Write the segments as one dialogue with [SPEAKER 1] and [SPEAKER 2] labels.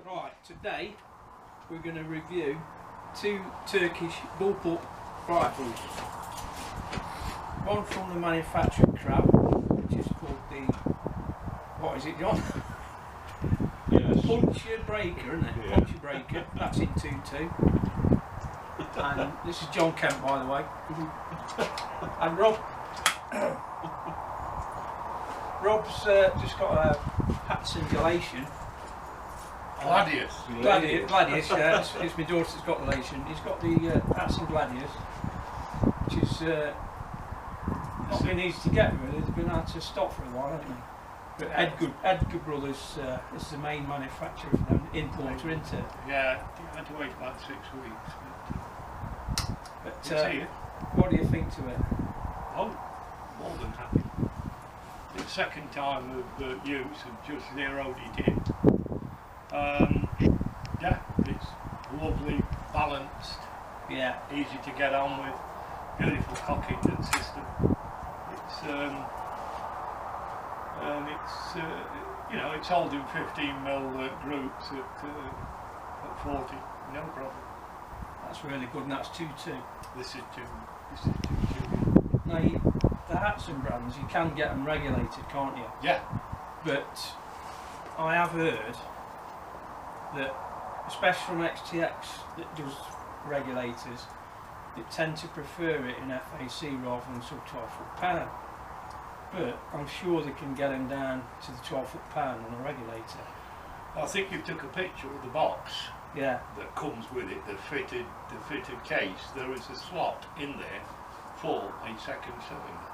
[SPEAKER 1] Right, today we're going to review two Turkish bullpup rifles. One from the manufacturer Kral, which is called the, what is it, John?
[SPEAKER 2] Yes.
[SPEAKER 1] Puncher Breaker, isn't it?
[SPEAKER 2] Yeah.
[SPEAKER 1] Puncher Breaker, that's in 2.2. And this is John Kemp, by the way. And Rob's just got a Hatsan
[SPEAKER 2] Gladius.
[SPEAKER 1] Gladius, yeah, it's my daughter that's got the Lation. He's got the Hatsan Gladius, which is not been easy to get really. They've been hard to stop for a while, haven't they? But Edgar Brothers is the main manufacturer for them, importer into it.
[SPEAKER 2] Yeah, I had to wait about 6 weeks.
[SPEAKER 1] But what do you think to it?
[SPEAKER 2] Oh, more than happy. The second time of use, I've just zeroed it in. Yeah, it's lovely, balanced,
[SPEAKER 1] Yeah,
[SPEAKER 2] easy to get on with, beautiful cocking system. You know, it's holding 15mm groups at 40, no problem.
[SPEAKER 1] that's really good, and that's 2.2.
[SPEAKER 2] This is 2.2.
[SPEAKER 1] Now, the Hatsan brands, you can get them regulated, can't you?
[SPEAKER 2] Yeah.
[SPEAKER 1] But I have heard that, especially from XTX that does regulators, they tend to prefer it in FAC rather than sub 12-foot pound. But I'm sure they can get them down to the 12-foot pound on a regulator.
[SPEAKER 2] I think you took a picture of the box
[SPEAKER 1] Yeah,
[SPEAKER 2] that comes with it, the fitted case. There is a slot in there for a second cylinder,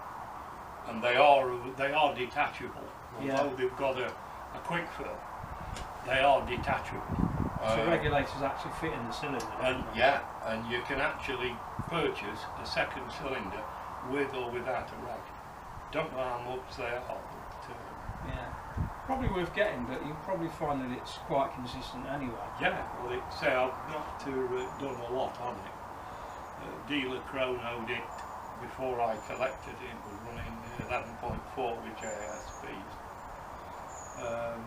[SPEAKER 2] and they are detachable.
[SPEAKER 1] Yeah.
[SPEAKER 2] Although they've got a quick fill, they are detachable.
[SPEAKER 1] so regulators actually fit in the cylinder.
[SPEAKER 2] And yeah, and you can actually purchase a second cylinder with or without a reg. Don't know how much they are, but
[SPEAKER 1] Yeah, probably worth getting, but you'll probably find that it's quite consistent anyway.
[SPEAKER 2] yeah, well, I've not done a lot on it. Dealer chronoed it before I collected it. It was running 11.4 with JS speed.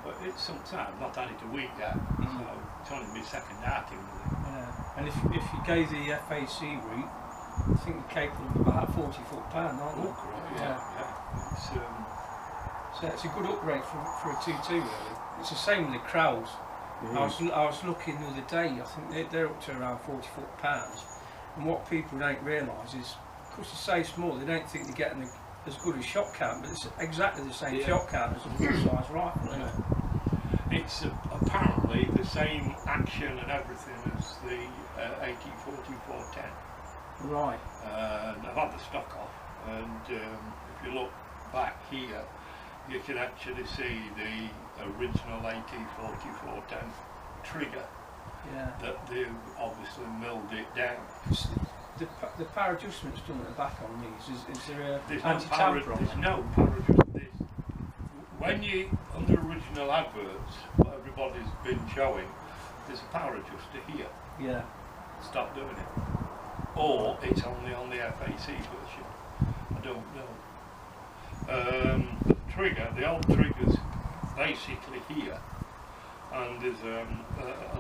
[SPEAKER 2] But it's some time, not had it a week yet, so it's only my second outing with it.
[SPEAKER 1] Yeah, and if you go the FAC route, I think you're capable of about 40-foot pound, aren't you?
[SPEAKER 2] Yeah.
[SPEAKER 1] So it's a good upgrade for a 2.2 really. It's the same with the Krals. I was looking the other day, I think they're up to around 40-foot pounds. And what people don't realise is, of course they're so small, they don't think they're getting as good a shot count, but it's exactly the same shot count as a full-size rifle, isn't it?
[SPEAKER 2] It's apparently the same action and everything as the 80-44-10.
[SPEAKER 1] Right.
[SPEAKER 2] I've had the stock off, and if you look back here, you can actually see the original 80-44-10 trigger.
[SPEAKER 1] Yeah.
[SPEAKER 2] That they've obviously milled it down.
[SPEAKER 1] The power adjustment's done at the back on these. Is there
[SPEAKER 2] There's
[SPEAKER 1] a
[SPEAKER 2] no power adjustment. When you, on the original adverts, what everybody's been showing, there's a power adjuster here.
[SPEAKER 1] Yeah.
[SPEAKER 2] Stop doing it. Or it's only on the FAC version. I don't know. The trigger, the old trigger's basically here, and there's a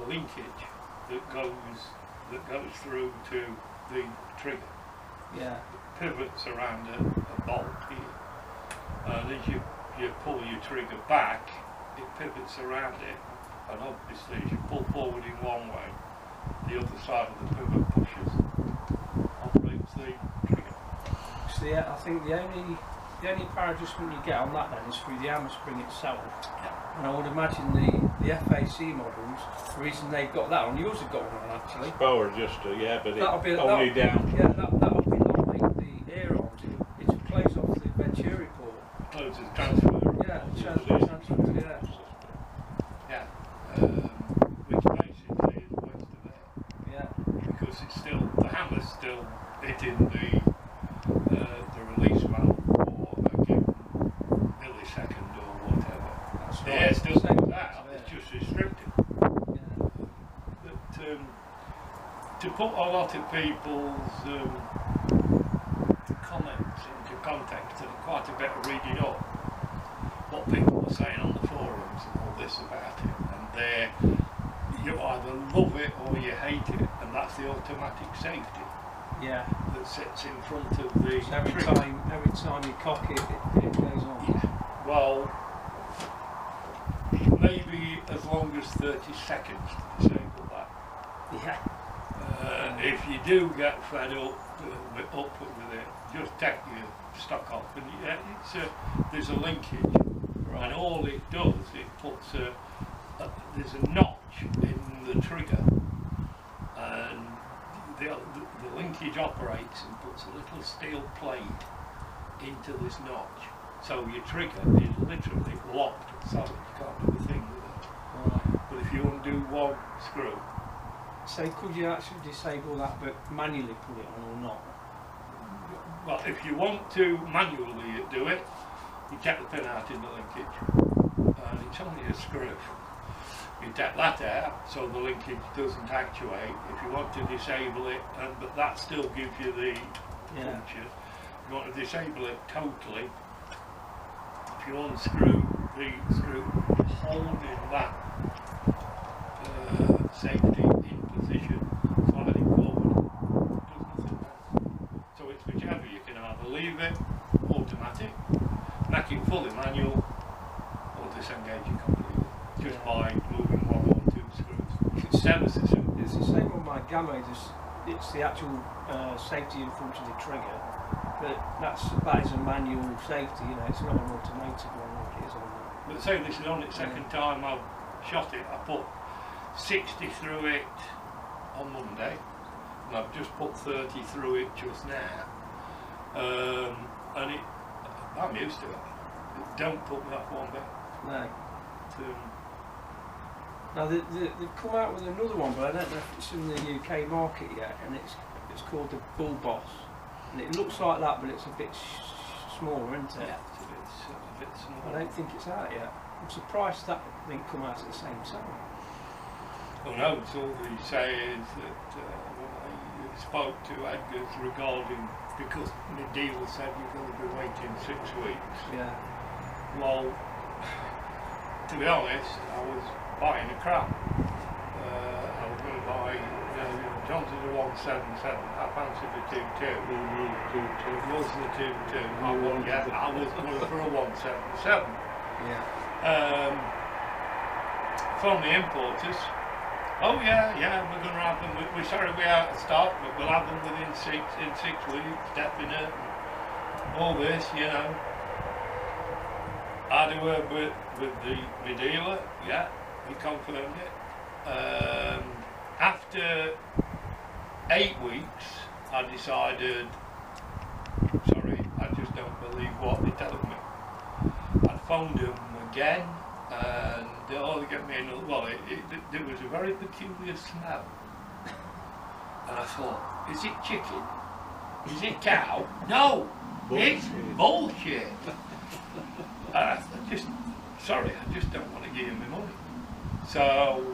[SPEAKER 2] linkage that goes through to the trigger.
[SPEAKER 1] Yeah.
[SPEAKER 2] It pivots around a bolt here, and as you pull your trigger back, it pivots around it, and obviously as you pull forward in one way, the other side of the pivot pushes, operates the trigger.
[SPEAKER 1] So yeah, I think the only power adjustment you get on that then is through the hammer spring itself.
[SPEAKER 2] Yeah.
[SPEAKER 1] And I would imagine the FAC models, the reason they've got that on, yours have got one on actually.
[SPEAKER 3] Power adjuster, yeah, but
[SPEAKER 1] Only
[SPEAKER 3] down.
[SPEAKER 1] Yeah, that'll be like the air arms. It'll close off the Venturi port.
[SPEAKER 2] Closes transfer.
[SPEAKER 1] Yeah, transfer, yeah.
[SPEAKER 2] Yeah. Which basically is a waste of air.
[SPEAKER 1] Yeah.
[SPEAKER 2] Because it's still, the hammer's still hitting the release valve for a given millisecond or whatever.
[SPEAKER 1] That's
[SPEAKER 2] The
[SPEAKER 1] right.
[SPEAKER 2] air still
[SPEAKER 1] Same
[SPEAKER 2] comes
[SPEAKER 1] as
[SPEAKER 2] out,
[SPEAKER 1] there.
[SPEAKER 2] it's just restricted.
[SPEAKER 1] Yeah.
[SPEAKER 2] But to put a lot of people's comments into context, and quite a bit of reading up what people are saying on the forums and all this about it, and either love it or you hate it, and that's the automatic safety
[SPEAKER 1] Yeah.
[SPEAKER 2] that sits in front of the
[SPEAKER 1] So every
[SPEAKER 2] trigger.
[SPEAKER 1] time you cock it, it goes on.
[SPEAKER 2] Yeah. Well, maybe as long as 30 seconds to disable that.
[SPEAKER 1] Yeah.
[SPEAKER 2] If you do get fed up with it, just take your stock off, and there's a linkage,
[SPEAKER 1] Right.
[SPEAKER 2] and all it does, it puts there's a notch in the trigger, and the linkage operates and puts a little steel plate into this notch, so your trigger is literally locked solid. You can't do a thing with it.
[SPEAKER 1] Right.
[SPEAKER 2] But if you undo one screw,
[SPEAKER 1] So could you actually disable that but manually put it on or not?
[SPEAKER 2] well, if you want to manually do it, you take the pin out in the linkage, and it's only a screw. You take that out so the linkage doesn't actuate. If you want to disable it, but that still gives you the function. If you want to disable it totally, if you unscrew the screw holding that safety in position, sliding forward, does nothing there. So it's whichever. You can either leave it automatic, make it fully manual, or disengage it completely just by moving one or two screws. It's ever so simple.
[SPEAKER 1] It's the same on my Gamma, it's the actual safety in front of the trigger, but that is a manual safety, you know, it's not an automated one like it is on that.
[SPEAKER 2] But say this is on its second time I've shot it. I put 60 through it on Monday, and I've just put 30 through it just now. And I'm used to it. Don't put me off one bit.
[SPEAKER 1] No. Now they've come out with another one, but I don't know if it's in the UK market yet, and it's called the Bullpups, and it looks like that, but it's a bit smaller, isn't it?
[SPEAKER 2] Yeah, it's a bit small.
[SPEAKER 1] I don't think it's out yet. I'm surprised that didn't come out at the same time.
[SPEAKER 2] Well, no, it's all they say is that when I spoke to Edgar's regarding, because the dealer said you're going to be waiting 6 weeks.
[SPEAKER 1] Yeah.
[SPEAKER 2] Well, to be honest, I was buying a Kral. I was going to buy, John's is a 177. I fancied the 2.2. It was the 2.2. I was going for a 177.
[SPEAKER 1] Yeah.
[SPEAKER 2] From the importers. Oh yeah, we're going to have them. We're sorry we're out of stock, but we'll have them within 6 weeks, definite. All this, you know. I had a word with the dealer. Yeah, he confirmed it. After 8 weeks, I decided. Sorry, I just don't believe what they told me. I phoned them again. And they get me another. Well, there was a very peculiar smell, and I thought, is it chicken? Is it cow? No, it's bullshit. I just don't want to give him my money. So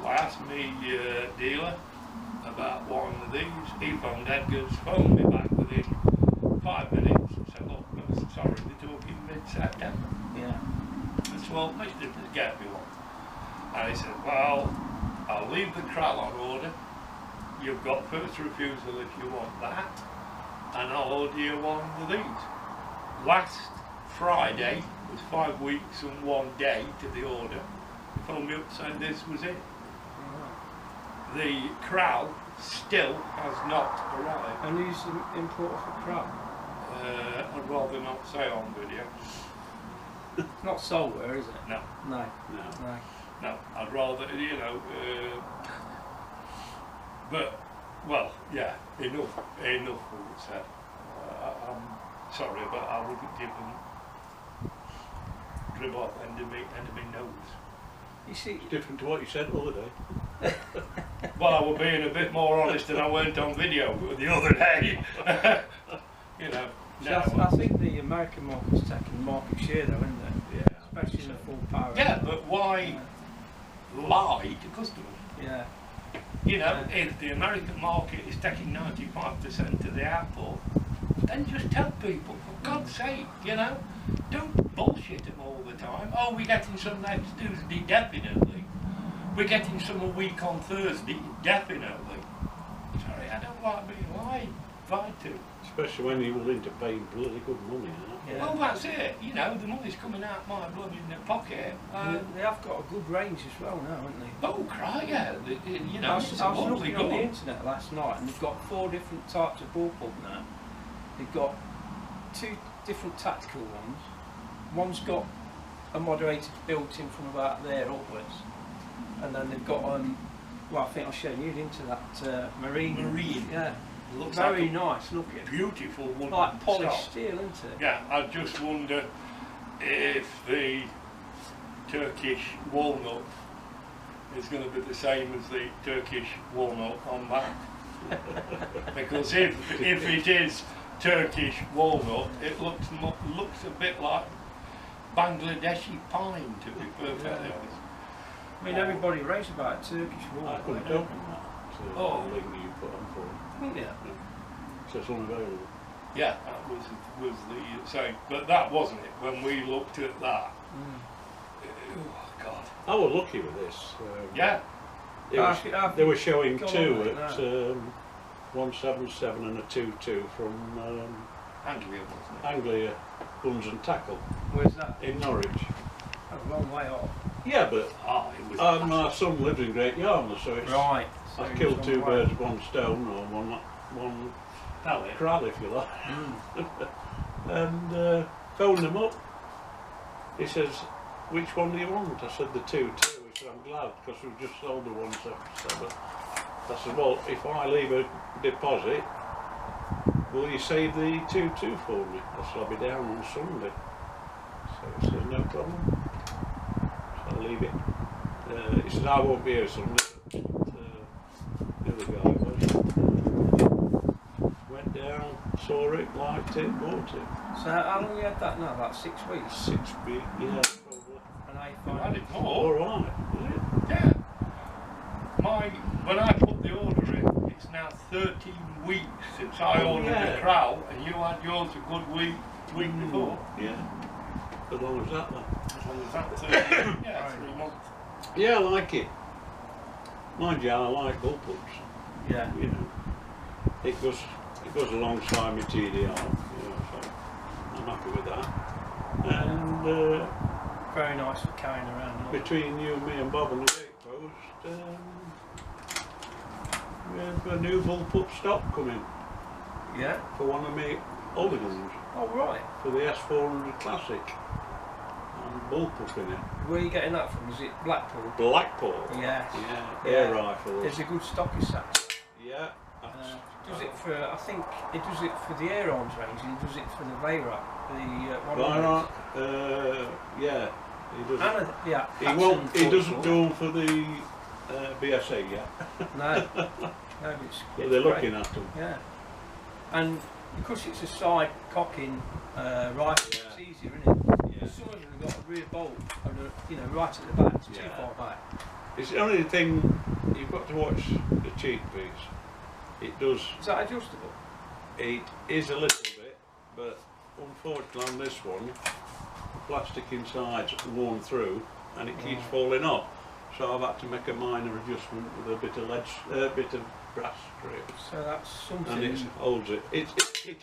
[SPEAKER 2] I asked me dealer about one of these. He phoned Edgar's, phoned me back within 5 minutes and said, look, I'm sorry, they're talking mid-September.
[SPEAKER 1] Yeah.
[SPEAKER 2] Well, let's just get me one. And he said, well, I'll leave the Kral on order. You've got first refusal if you want that. And I'll order you one of these. Last Friday was 5 weeks and 1 day to the order. He phoned me up saying this was it. The Kral still has not arrived.
[SPEAKER 1] And who's the importer for Kral?
[SPEAKER 2] I'd rather not say on video.
[SPEAKER 1] It's not Solware, is it?
[SPEAKER 2] No.
[SPEAKER 1] No.
[SPEAKER 2] No, I'd rather, but, well, yeah, enough was said. I'm sorry, but I wouldn't give them drib off end of me nose.
[SPEAKER 1] You see,
[SPEAKER 3] It's different to what you said the other day.
[SPEAKER 2] Well, I was being a bit more honest than I weren't on video the other day.
[SPEAKER 1] I think the American market's taking market share though, isn't it?
[SPEAKER 2] Yeah.
[SPEAKER 1] Especially in the full power.
[SPEAKER 2] Yeah, but why lie to customers?
[SPEAKER 1] Yeah.
[SPEAKER 2] If the American market is taking 95% of the output, then just tell people, for God's sake, don't bullshit them all the time. Oh, we're getting some next Tuesday, definitely. we're getting some a week on Thursday, definitely. Sorry, I don't like being lied to.
[SPEAKER 3] Especially when you're willing to pay bloody good money,
[SPEAKER 1] Yeah.
[SPEAKER 2] Well, that's it. You know, the money's coming out my bloody pocket.
[SPEAKER 1] They have got a good range as well now, haven't they?
[SPEAKER 2] Oh, cry, yeah. You know,
[SPEAKER 1] I
[SPEAKER 2] it's
[SPEAKER 1] was
[SPEAKER 2] a lovely
[SPEAKER 1] looking on the
[SPEAKER 2] gun.
[SPEAKER 1] internet last night, and they've got 4 different types of bullpup now. They've got 2 different tactical ones. One's got a moderator built in from about there upwards, and then they've got well, I think I'll show you into that marine. Yeah.
[SPEAKER 2] It looks
[SPEAKER 1] Very
[SPEAKER 2] like a
[SPEAKER 1] nice looking.
[SPEAKER 2] beautiful one.
[SPEAKER 1] Like polished steel, isn't it?
[SPEAKER 2] Yeah, I just wonder if the Turkish walnut is going to be the same as the Turkish walnut on that. Because if it is Turkish walnut, it looks a bit like Bangladeshi pine, to be perfectly honest.
[SPEAKER 1] I mean, everybody raves about Turkish
[SPEAKER 3] I
[SPEAKER 1] walnut.
[SPEAKER 3] couldn't
[SPEAKER 1] don't
[SPEAKER 3] open that to
[SPEAKER 2] Oh.
[SPEAKER 3] the link you put on for it.
[SPEAKER 1] they? Yeah.
[SPEAKER 3] So it's unavailable.
[SPEAKER 2] Yeah, that was the same. But that wasn't it. When we looked at that, oh God.
[SPEAKER 3] I was lucky with this.
[SPEAKER 2] Yeah.
[SPEAKER 3] They were showing
[SPEAKER 1] Go
[SPEAKER 3] 2
[SPEAKER 1] on, mate,
[SPEAKER 3] at 177 and a 22 from
[SPEAKER 2] Anglia, wasn't it?
[SPEAKER 3] Anglia Guns and Tackle
[SPEAKER 1] Where's that?
[SPEAKER 3] in Norwich.
[SPEAKER 1] A long way off.
[SPEAKER 3] Yeah, but
[SPEAKER 2] It was
[SPEAKER 3] my son lives in Great Yarmouth, so it's
[SPEAKER 1] Right. So
[SPEAKER 3] I've
[SPEAKER 1] it's
[SPEAKER 3] killed
[SPEAKER 1] on
[SPEAKER 3] 2
[SPEAKER 1] the way.
[SPEAKER 3] birds with 1 stone, or one
[SPEAKER 2] pellet.
[SPEAKER 3] Kral, if you like. And phoned them up. He says, "Which one do you want?" I said, "The 2-2. He said, "I'm glad, because we've just sold the 177. I said, "Well, if I leave a deposit, will you save the 2-2 for me?" I said, "I'll be down on Sunday." So he said, "No problem." So I'll leave it. He said, "I won't be here Sunday." But, the other guy was. Went down, saw it, liked it, bought it.
[SPEAKER 1] So how long have you had that now? About 6 weeks?
[SPEAKER 3] 6 weeks, yeah, probably.
[SPEAKER 1] And how you
[SPEAKER 2] You had
[SPEAKER 1] find
[SPEAKER 2] it
[SPEAKER 3] All
[SPEAKER 2] more.
[SPEAKER 3] right, is it?
[SPEAKER 2] Yeah. When I put the order in, it's now 13 weeks since I ordered
[SPEAKER 3] yeah.
[SPEAKER 2] the Kral, and you had yours a good week before.
[SPEAKER 3] Yeah. As long as that then.
[SPEAKER 2] As long as that's 13, yeah, 3 months.
[SPEAKER 3] Yeah, I like it. Mind you, I like bullpups.
[SPEAKER 1] Yeah.
[SPEAKER 3] You know, it goes alongside my TDR. You know, so I'm happy with that. And
[SPEAKER 1] Very nice for carrying around.
[SPEAKER 3] between you, me, and Bob and the gatepost, we have a new bullpup stock coming
[SPEAKER 1] Yeah.
[SPEAKER 3] for one of my older guns,
[SPEAKER 1] Oh right.
[SPEAKER 3] for the S400 Classic. And bullpup in it.
[SPEAKER 1] Where are you getting that from? Is it Blackpool?
[SPEAKER 3] Blackpool.
[SPEAKER 1] Yes.
[SPEAKER 3] Yeah. Air rifles.
[SPEAKER 1] There's a good stock of sets.
[SPEAKER 3] Yeah.
[SPEAKER 1] Does it for? I think it does it for the air arms range, and it does it for the Veyra, the
[SPEAKER 3] Right, yeah, he doesn't.
[SPEAKER 1] And yeah.
[SPEAKER 3] He
[SPEAKER 1] Hatsan
[SPEAKER 3] won't. He doesn't
[SPEAKER 1] 44.
[SPEAKER 3] do them for the BSA yet.
[SPEAKER 1] No. No, but
[SPEAKER 3] But
[SPEAKER 1] it's
[SPEAKER 3] they're
[SPEAKER 1] great.
[SPEAKER 3] looking at them.
[SPEAKER 1] Yeah. And because it's a side cocking rifle, it's easier, isn't it?
[SPEAKER 3] Yeah.
[SPEAKER 1] Some of them have got a rear bolt, right at the back, it's too
[SPEAKER 3] Yeah.
[SPEAKER 1] far back.
[SPEAKER 3] It's the only thing you've got to watch the cheek piece. It does.
[SPEAKER 1] Is that adjustable?
[SPEAKER 3] It is a little bit, but unfortunately on this one, the plastic inside's worn through and it keeps falling off. So I've had to make a minor adjustment with a bit of bit of brass strip,
[SPEAKER 1] So that's something.
[SPEAKER 3] and it holds it. It is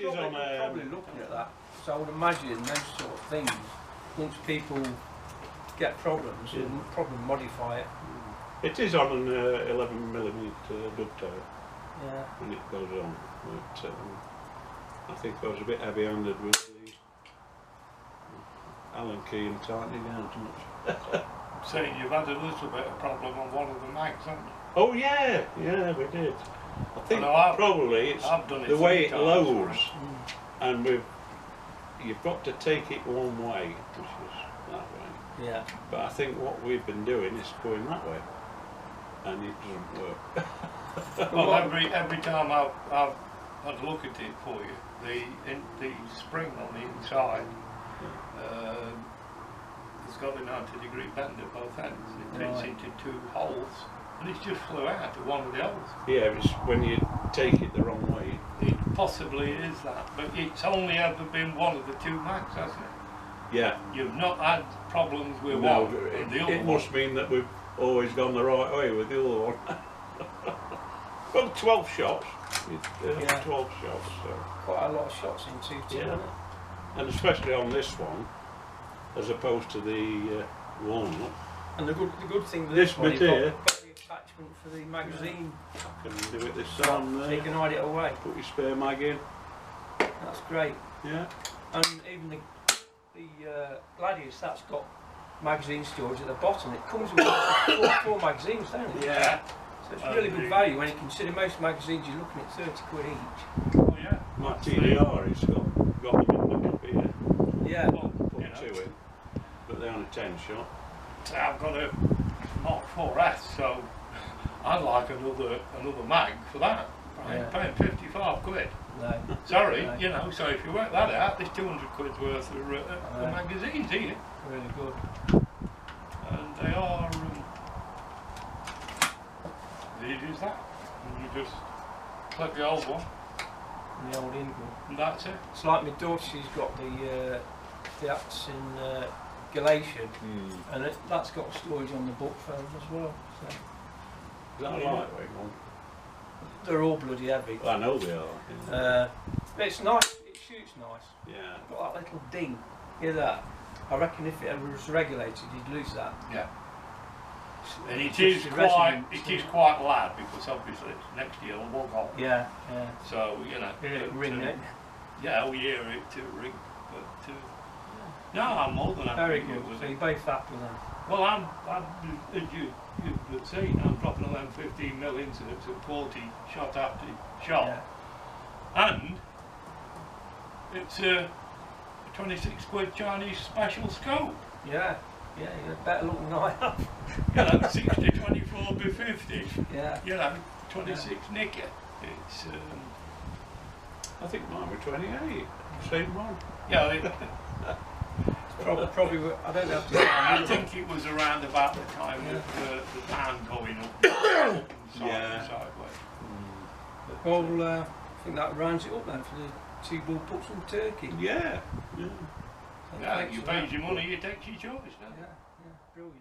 [SPEAKER 1] Probably,
[SPEAKER 3] on a.
[SPEAKER 1] probably looking at that. So I would imagine those sort of things, once people get problems,
[SPEAKER 3] Yeah.
[SPEAKER 1] they'll probably modify it.
[SPEAKER 3] It is on an 11mm dovetail
[SPEAKER 1] Yeah.
[SPEAKER 3] when it goes on, but I think I was a bit heavy-handed with the Allen key and tightening down too much.
[SPEAKER 2] Saying you've had a little bit of problem on one of the mags, haven't you?
[SPEAKER 3] Oh yeah, we did. I think
[SPEAKER 2] Well, no,
[SPEAKER 3] probably it's
[SPEAKER 2] I've done it
[SPEAKER 3] the way it
[SPEAKER 2] 3 times for
[SPEAKER 3] loads, and you've got to take it one way, which is that way.
[SPEAKER 1] Yeah.
[SPEAKER 3] But I think what we've been doing is going that way, and it doesn't work.
[SPEAKER 2] Well, every time I've had a look at it for you, the spring on the inside, it's got a 90-degree bend at both ends. It fits into 2 holes, and it's just flew out of one of the holes.
[SPEAKER 3] Yeah, it's when you take it the wrong way.
[SPEAKER 2] It possibly is that, but it's only ever been one of the 2 mags, hasn't it?
[SPEAKER 3] Yeah.
[SPEAKER 2] You've not had problems with
[SPEAKER 3] No,
[SPEAKER 2] one and the other
[SPEAKER 3] it
[SPEAKER 2] one.
[SPEAKER 3] must mean that we've always gone the right way with the other one. Well, 12 shots.
[SPEAKER 1] Yeah.
[SPEAKER 3] 12 shots. So.
[SPEAKER 1] Quite a lot of shots in 2-2,
[SPEAKER 3] Yeah.
[SPEAKER 1] isn't it?
[SPEAKER 3] And especially on this one, as opposed to the walnut.
[SPEAKER 1] And the good thing with
[SPEAKER 3] This
[SPEAKER 1] this one,
[SPEAKER 3] bit
[SPEAKER 1] you've
[SPEAKER 3] here.
[SPEAKER 1] got the attachment for the magazine.
[SPEAKER 3] I can do it this
[SPEAKER 1] So
[SPEAKER 3] time
[SPEAKER 1] you
[SPEAKER 3] there.
[SPEAKER 1] can hide it away.
[SPEAKER 3] Put your spare mag in.
[SPEAKER 1] That's great.
[SPEAKER 3] Yeah.
[SPEAKER 1] And even the Gladius, that's got magazine storage at the bottom. It comes with four magazines, don't it?
[SPEAKER 2] Yeah.
[SPEAKER 1] So it's really good value when you consider most magazines you're looking at 30 quid each.
[SPEAKER 2] Oh yeah.
[SPEAKER 3] My TDR, it's got them in the cup here.
[SPEAKER 1] Yeah.
[SPEAKER 2] Well,
[SPEAKER 3] Put
[SPEAKER 2] you know,
[SPEAKER 3] two in. But they're on a 10 shot.
[SPEAKER 2] I've got a Mark 4S, so I'd like another mag for that.
[SPEAKER 1] Yeah.
[SPEAKER 2] Paying 55 quid.
[SPEAKER 1] No.
[SPEAKER 2] Sorry,
[SPEAKER 1] No.
[SPEAKER 2] you know, so if you work that out, there's 200 quid's worth of magazines here.
[SPEAKER 1] Really good.
[SPEAKER 2] And they are, easy as that. And you just click the old one,
[SPEAKER 1] And the old Ingle.
[SPEAKER 2] and that's it.
[SPEAKER 1] It's like my daughter, she's got the Hatsan Gladius, and that's got storage on the book phone as well. So
[SPEAKER 3] Is that a lightweight one?
[SPEAKER 1] they're all bloody heavy.
[SPEAKER 3] Well, I know they are.
[SPEAKER 1] But it's nice, it shoots nice.
[SPEAKER 3] Yeah.
[SPEAKER 1] Got that little ding, hear that? I reckon if it ever was regulated, you'd lose that.
[SPEAKER 2] Yeah. And
[SPEAKER 1] It's
[SPEAKER 2] it is
[SPEAKER 1] just
[SPEAKER 2] quite loud because obviously it's next to your log on.
[SPEAKER 1] Yeah, yeah.
[SPEAKER 2] So, you know.
[SPEAKER 1] Ring it.
[SPEAKER 2] Yeah, we hear it to ring. But no, I'm more than happy
[SPEAKER 1] Very good.
[SPEAKER 2] with
[SPEAKER 1] So
[SPEAKER 2] it.
[SPEAKER 1] you're both happy then?
[SPEAKER 2] Well, I'm as you've seen, I'm dropping 11-15 mil into it at 40 shot after shot.
[SPEAKER 1] Yeah.
[SPEAKER 2] And it's a 26 quid Chinese special scope.
[SPEAKER 1] Yeah, yeah, you're better looking than I am.
[SPEAKER 2] You know, 60, 24 by 50.
[SPEAKER 1] Yeah.
[SPEAKER 2] You know, 26 nicker. It's
[SPEAKER 3] I think mine were 28. Same one.
[SPEAKER 2] yeah.
[SPEAKER 1] Probably, I don't know.
[SPEAKER 2] I think it was around about the time of the pan going up and
[SPEAKER 3] Yeah.
[SPEAKER 2] sideways.
[SPEAKER 1] Well, I think that rounds it up then for the 2 Bullpups from Turkey.
[SPEAKER 3] Yeah.
[SPEAKER 2] Yeah,
[SPEAKER 1] Thanks
[SPEAKER 2] you
[SPEAKER 1] for
[SPEAKER 2] paid
[SPEAKER 1] that.
[SPEAKER 2] your money, you take your choice, don't you?
[SPEAKER 1] Yeah, yeah, brilliant.